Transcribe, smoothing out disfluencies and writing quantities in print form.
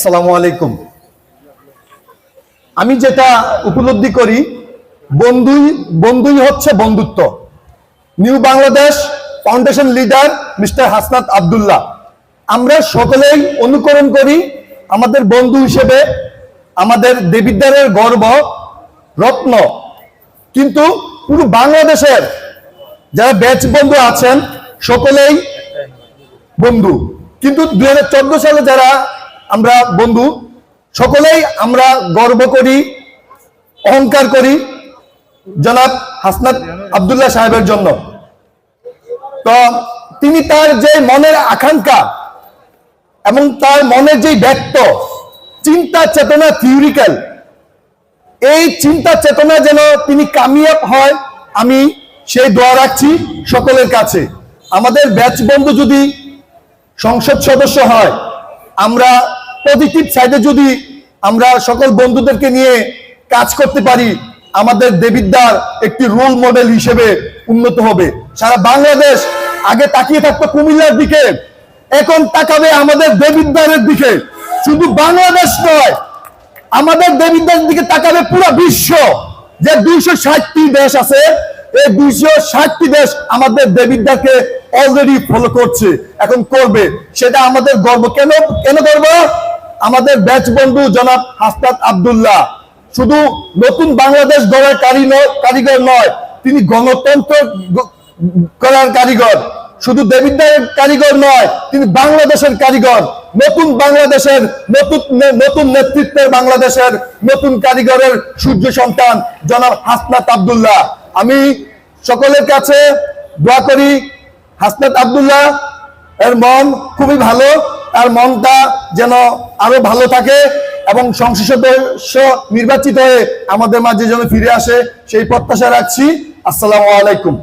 আসসালামু আলাইকুম। আমি যেটা উপলব্ধি করি, বন্ধুই হচ্ছে বন্ধুত্ব। New Bangladesh foundation leader mister Hasnat Abdullah, আমরা সকলেই অনুকরণ করি আমাদের বন্ধু হিসেবে, আমাদের দেবিদ্বারের গর্ব, রত্ন। কিন্তু পুরো বাংলাদেশের যারা ব্যাচ বন্ধু আছেন সকলেই বন্ধু, কিন্তু 2014 সালে যারা আমরা বন্ধু, সকলেই আমরা গর্ব করি, অহংকার করি জনাব হাসনাত আব্দুল্লাহ সাহেবের জন্য। তো তিনি তার যে মনের আকাঙ্ক্ষা এবং তার মনের যে ব্যক্ত চিন্তা চেতনা, থিওরিক্যাল, এই চিন্তা চেতনা যেন তিনি কামিয়াব হয়, আমি সেই দোয়া রাখছি সকলের কাছে। আমাদের ব্যাচ বন্ধু যদি সংসদ সদস্য হয়, আমরা পজিটিভ সাইডে যদি আমরা সকল বন্ধুদেরকে নিয়ে কাজ করতে পারি, আমাদের দেবিদ্বার একটি রোল মডেল হিসেবে উন্নত হবে। সারা বাংলাদেশ আগে তাকিয়ে থাকতো কুমিল্লার দিকে, এখন তাকাবে আমাদের দেবিদ্বারের দিকে। শুধু বাংলাদেশ নয়, আমাদের দেবিদ্বারের দিকে তাকাবে পুরো বিশ্ব। যে 260টি দেশ আছে, এই 260টি দেশ আমাদের দেবিদ্বারকে অলরেডি ফলো করছে, এখন করবে। সেটা আমাদের গর্ব। কেন গর্ব? আমাদের ব্যাচ বন্ধু জনাব হাসনাত আব্দুল্লাহ শুধু নতুন বাংলাদেশ গড়ার কারিগর নয়, তিনি গণতন্ত্র করার কারিগর। শুধু দেবিদ্বারের কারিগর নয়, তিনি বাংলাদেশের কারিগর। নতুন বাংলাদেশের, নতুন নেতৃত্বের বাংলাদেশের নতুন কারিগরের সূর্য সন্তান জনাব হাসনাত আব্দুল্লাহ। আমি সকলের কাছে দোয়া করি হাসনাত আব্দুল্লাহ এর মন খুবই ভালো, তার মনটা যেন আরো ভালো থাকে এবং সংসদ সদস্য নির্বাচিত হয়ে আমাদের মাঝে যেন ফিরে আসে, সেই প্রত্যাশা রাখছি। আসসালামু আলাইকুম।